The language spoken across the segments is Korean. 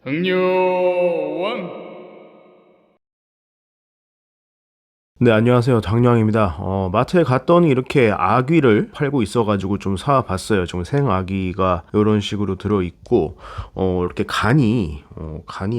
당뇨원. 네, 안녕하세요. 당뇨왕입니다. 마트에 갔더니 이렇게 아귀를 팔고 있어가지고 좀 사봤어요. 좀 생아귀가 이런 식으로 들어있고, 이렇게 간이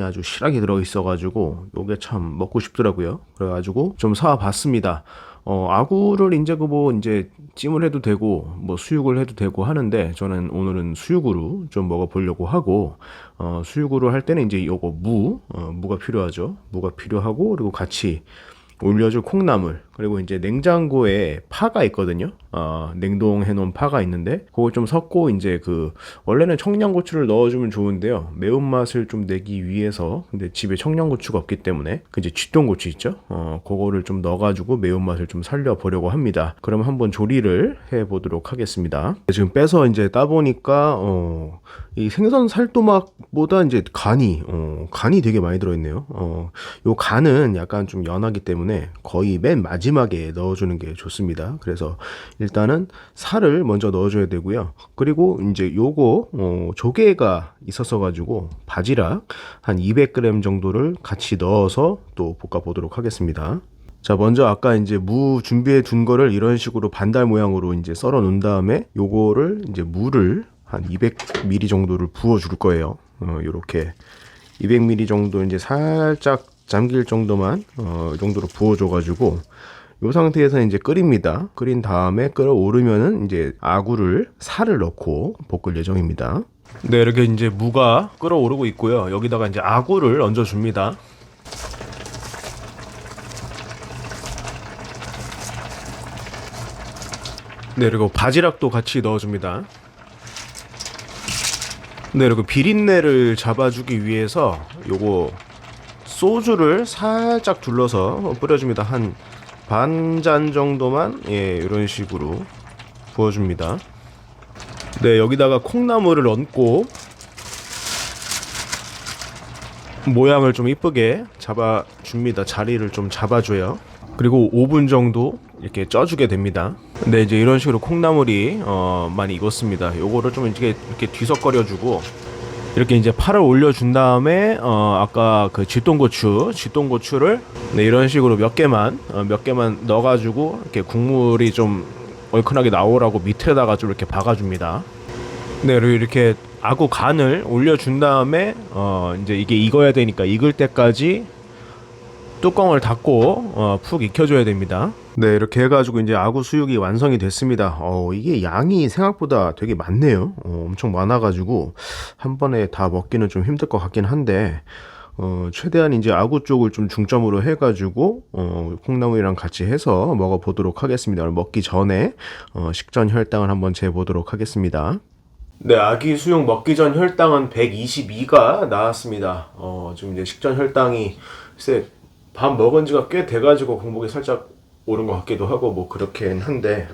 아주 실하게 들어있어가지고, 요게 참 먹고 싶더라고요. 그래가지고 좀 사봤습니다. 아구를 이제 이제 찜을 해도 되고, 뭐 수육을 해도 되고 하는데, 저는 오늘은 수육으로 좀 먹어보려고 하고, 수육으로 할 때는 이제 요거 무가 필요하죠. 무가 필요하고, 그리고 같이 올려줄 콩나물, 그리고 이제 냉장고에 파가 있거든요. 냉동해 놓은 파가 있는데 그걸 좀 섞고 이제 원래는 청양고추를 넣어주면 좋은데요, 매운맛을 좀 내기 위해서, 근데 집에 청양고추가 없기 때문에 이제 쥐똥고추 있죠. 그거를 좀 넣어가지고 매운맛을 좀 살려보려고 합니다. 그럼 한번 조리를 해보도록 하겠습니다. 지금 빼서 이제 따보니까 이 생선 살도막보다 이제 간이 되게 많이 들어있네요. 요 간은 약간 좀 연하기 때문에 거의 맨 마지막에 넣어주는 게 좋습니다. 그래서 일단은 살을 먼저 넣어줘야 되고요. 그리고 이제 요거 조개가 있었어 가지고 바지락 한 200g 정도를 같이 넣어서 또 볶아 보도록 하겠습니다. 자, 먼저 아까 이제 무 준비해 둔 거를 이런 식으로 반달 모양으로 이제 썰어 놓은 다음에 요거를 이제 무를 한 200ml 정도를 부어 줄 거예요. 요렇게 200ml 정도 이제 살짝 잠길 정도만 이 정도로 부어줘 가지고 이 상태에서 이제 끓입니다. 끓인 다음에 끓어오르면은 이제 살을 넣고 볶을 예정입니다. 네, 이렇게 이제 무가 끓어오르고 있고요. 여기다가 이제 아구를 얹어 줍니다. 네, 그리고 바지락도 같이 넣어 줍니다. 네, 그리고 비린내를 잡아주기 위해서 요거 소주를 살짝 둘러서 뿌려줍니다. 한 반잔 정도만, 예, 이런 식으로 부어줍니다. 네, 여기다가 콩나물을 얹고 모양을 좀 이쁘게 잡아줍니다. 자리를 좀 잡아줘요. 그리고 5분 정도 이렇게 쪄주게 됩니다. 네, 이제 이런 식으로 콩나물이 많이 익었습니다. 요거를 좀 이렇게 뒤섞어려주고, 이렇게 이제 파를 올려준 다음에 아까 그 쥐똥고추를, 네, 이런 식으로 몇 개만 넣어가지고 이렇게 국물이 좀 얼큰하게 나오라고 밑에다가 좀 이렇게 박아줍니다. 네, 그리고 이렇게 아구 간을 올려준 다음에 이제 이게 익어야 되니까 익을 때까지 뚜껑을 닫고 푹 익혀줘야 됩니다. 네, 이렇게 해가지고 이제 아구 수육이 완성이 됐습니다. 이게 양이 생각보다 되게 많네요. 엄청 많아가지고 한 번에 다 먹기는 좀 힘들 것 같긴 한데, 최대한 이제 아구 쪽을 좀 중점으로 해가지고 콩나물이랑 같이 해서 먹어보도록 하겠습니다. 먹기 전에 식전 혈당을 한번 재보도록 하겠습니다. 네, 아기 수육 먹기 전 혈당은 122가 나왔습니다. 지금 이제 식전 혈당이 글쎄 밥 먹은 지가 꽤 돼가지고 공복이 살짝 오른 것 같기도 하고 뭐 그렇긴 한데,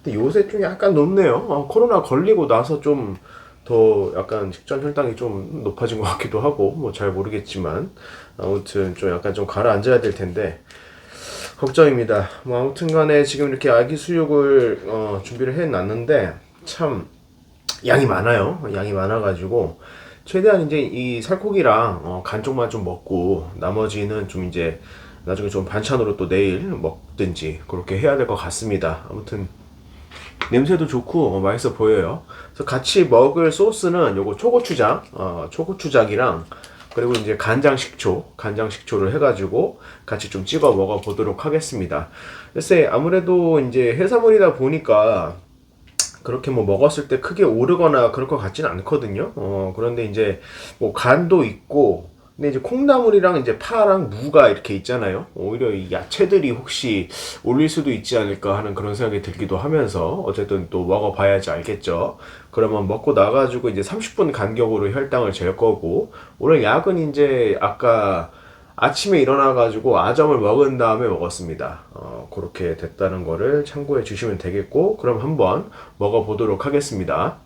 근데 요새 좀 약간 높네요. 코로나 걸리고 나서 좀 더 약간 식전 혈당이 좀 높아진 것 같기도 하고 뭐 잘 모르겠지만, 아무튼 좀 약간 좀 가라앉아야 될 텐데 걱정입니다. 뭐 아무튼 간에 지금 이렇게 아기 수육을 준비를 해 놨는데 참 양이 많아요. 양이 많아가지고 최대한 이제 이 살코기랑 간 쪽만 좀 먹고 나머지는 좀 이제 나중에 좀 반찬으로 또 내일 먹든지 그렇게 해야 될 것 같습니다. 아무튼 냄새도 좋고 맛있어 보여요. 그래서 같이 먹을 소스는 요거 초고추장이랑 그리고 이제 간장 식초를 해가지고 같이 좀 찍어 먹어 보도록 하겠습니다. 글쎄 아무래도 이제 해산물이다 보니까 그렇게 뭐 먹었을 때 크게 오르거나 그럴 것 같지는 않거든요. 그런데 이제 뭐 간도 있고, 근데 이제 콩나물이랑 이제 파랑 무가 이렇게 있잖아요. 오히려 이 야채들이 혹시 올릴 수도 있지 않을까 하는 그런 생각이 들기도 하면서 어쨌든 또 먹어봐야지 알겠죠. 그러면 먹고 나가지고 이제 30분 간격으로 혈당을 잴 거고, 오늘 약은 이제 아까 아침에 일어나가지고 아점을 먹은 다음에 먹었습니다. 그렇게 됐다는 거를 참고해 주시면 되겠고, 그럼 한번 먹어보도록 하겠습니다.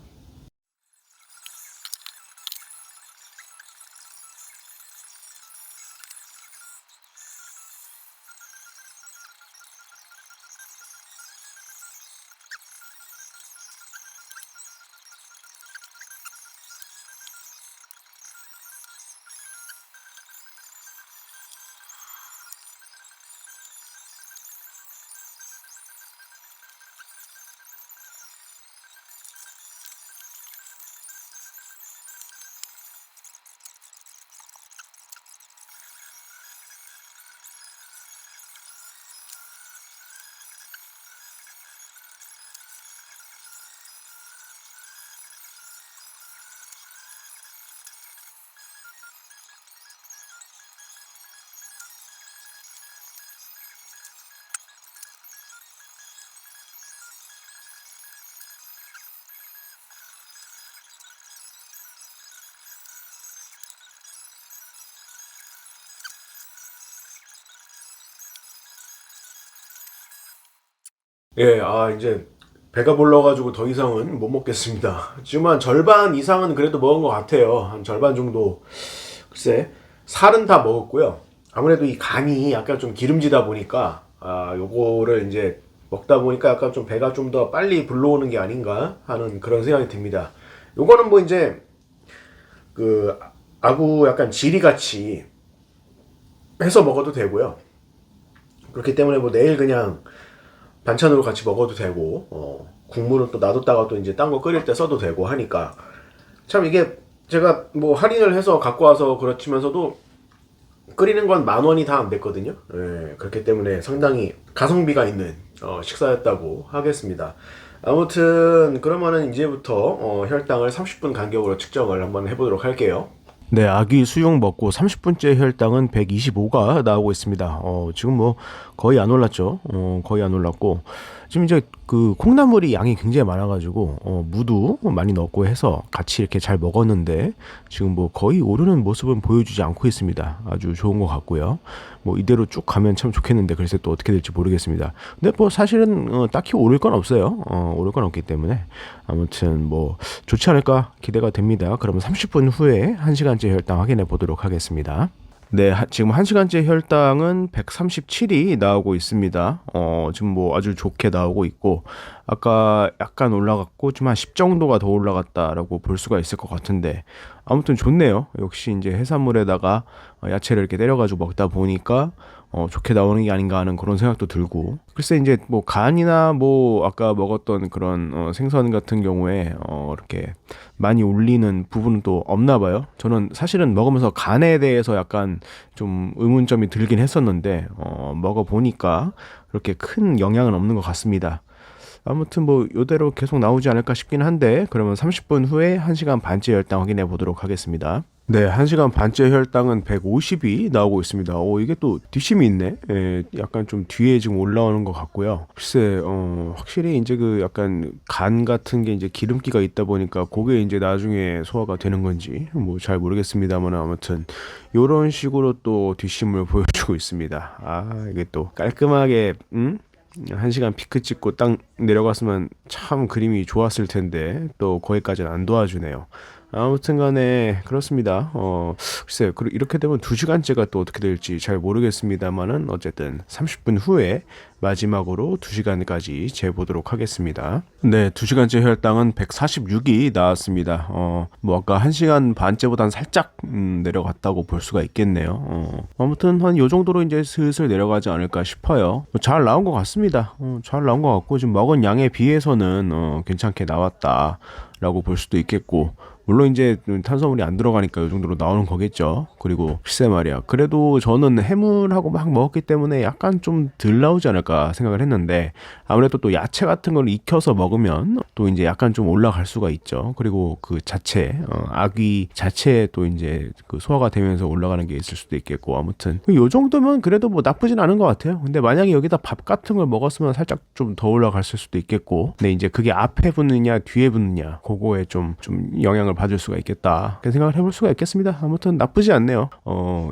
예, 이제 배가 불러가지고 더 이상은 못 먹겠습니다. 지금 한 절반 이상은 그래도 먹은 것 같아요. 한 절반 정도. 글쎄, 살은 다 먹었고요. 아무래도 이 간이 약간 좀 기름지다 보니까, 요거를 이제 먹다 보니까 약간 좀 배가 좀 더 빨리 불러오는 게 아닌가 하는 그런 생각이 듭니다. 요거는 뭐 이제 그 아구 약간 지리같이 해서 먹어도 되고요. 그렇기 때문에 뭐 내일 그냥 반찬으로 같이 먹어도 되고, 국물은 또 놔뒀다가 또 이제 딴 거 끓일 때 써도 되고 하니까 참 이게 제가 뭐 할인을 해서 갖고 와서 그렇지만서도 끓이는 건 10,000원이 다 안 됐거든요. 예, 그렇기 때문에 상당히 가성비가 있는 식사였다고 하겠습니다. 아무튼 그러면은 이제부터 혈당을 30분 간격으로 측정을 한번 해보도록 할게요. 네, 아기 수육 먹고 30분째 혈당은 125가 나오고 있습니다. 지금 뭐 거의 안 올랐죠. 거의 안 올랐고 지금 이제 그 콩나물이 양이 굉장히 많아가지고 무도 많이 넣고 해서 같이 이렇게 잘 먹었는데 지금 뭐 거의 오르는 모습은 보여주지 않고 있습니다. 아주 좋은 것 같고요. 뭐 이대로 쭉 가면 참 좋겠는데 글쎄 또 어떻게 될지 모르겠습니다. 근데 뭐 사실은 딱히 오를 건 없어요. 오를 건 없기 때문에 아무튼 뭐 좋지 않을까 기대가 됩니다. 그러면 30분 후에 1시간째 혈당 확인해 보도록 하겠습니다. 네, 지금 1시간째 혈당은 137이 나오고 있습니다. 지금 뭐 아주 좋게 나오고 있고, 아까 약간 올라갔고, 좀 한 10 정도가 더 올라갔다라고 볼 수가 있을 것 같은데, 아무튼 좋네요. 역시 이제 해산물에다가 야채를 이렇게 때려가지고 먹다 보니까, 좋게 나오는 게 아닌가 하는 그런 생각도 들고, 글쎄 이제 뭐 간이나 뭐 아까 먹었던 그런 생선 같은 경우에 이렇게 많이 올리는 부분은 또 없나 봐요. 저는 사실은 먹으면서 간에 대해서 약간 좀 의문점이 들긴 했었는데 먹어보니까 그렇게 큰 영향은 없는 것 같습니다. 아무튼 뭐 요대로 계속 나오지 않을까 싶긴 한데 그러면 30분 후에 1시간 반째 혈당 확인해 보도록 하겠습니다. 네, 1시간 반째 혈당은 150이 나오고 있습니다. 이게 또 뒷심이 있네. 예, 약간 좀 뒤에 지금 올라오는 것 같고요. 글쎄, 확실히 이제 그 약간 간 같은 게 이제 기름기가 있다 보니까 그게 이제 나중에 소화가 되는 건지 뭐 잘 모르겠습니다만 아무튼 요런 식으로 또 뒷심을 보여주고 있습니다. 이게 또 깔끔하게, 1시간 피크 찍고 딱 내려갔으면 참 그림이 좋았을 텐데 또 거기까지는 안 도와주네요. 아무튼 간에 그렇습니다. 글쎄요. 이렇게 되면 2시간째가 또 어떻게 될지 잘 모르겠습니다만은 어쨌든 30분 후에 마지막으로 2시간까지 재보도록 하겠습니다. 네, 2시간째 혈당은 146이 나왔습니다. 뭐 아까 1시간 반째보다는 살짝 내려갔다고 볼 수가 있겠네요. 아무튼 한 요 정도로 이제 슬슬 내려가지 않을까 싶어요. 잘 나온 것 같습니다. 잘 나온 것 같고 지금 먹은 양에 비해서는 괜찮게 나왔다라고 볼 수도 있겠고 물론 이제 탄수화물이 안 들어가니까 이 정도로 나오는 거겠죠. 그리고 글쎄 말이야. 그래도 저는 해물하고 막 먹었기 때문에 약간 좀 덜 나오지 않을까 생각을 했는데 아무래도 또 야채 같은 걸 익혀서 먹으면 또 이제 약간 좀 올라갈 수가 있죠. 그리고 그 자체 아귀 자체에 또 이제 그 소화가 되면서 올라가는 게 있을 수도 있겠고 아무튼 요 정도면 그래도 뭐 나쁘진 않은 것 같아요. 근데 만약에 여기다 밥 같은 걸 먹었으면 살짝 좀 더 올라갔을 수도 있겠고 근데 이제 그게 앞에 붙느냐 뒤에 붙느냐 그거에 좀 영향을 받을 수가 있겠다. 그런 생각을 해볼 수가 있겠습니다. 아무튼 나쁘지 않네요.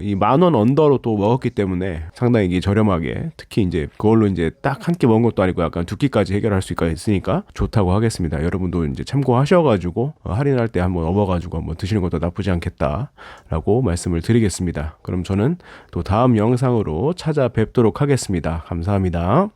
이 10,000원 언더로 또 먹었기 때문에 상당히 이게 저렴하게 특히 이제 그걸로 이제 딱 한 끼 먹은 것도 아니고 약간 2끼까지 해결할 수 있으니까 좋다고 하겠습니다. 여러분도 이제 참고하셔가지고 할인할 때 한번 업어가지고 한번 드시는 것도 나쁘지 않겠다라고 말씀을 드리겠습니다. 그럼 저는 또 다음 영상으로 찾아뵙도록 하겠습니다. 감사합니다.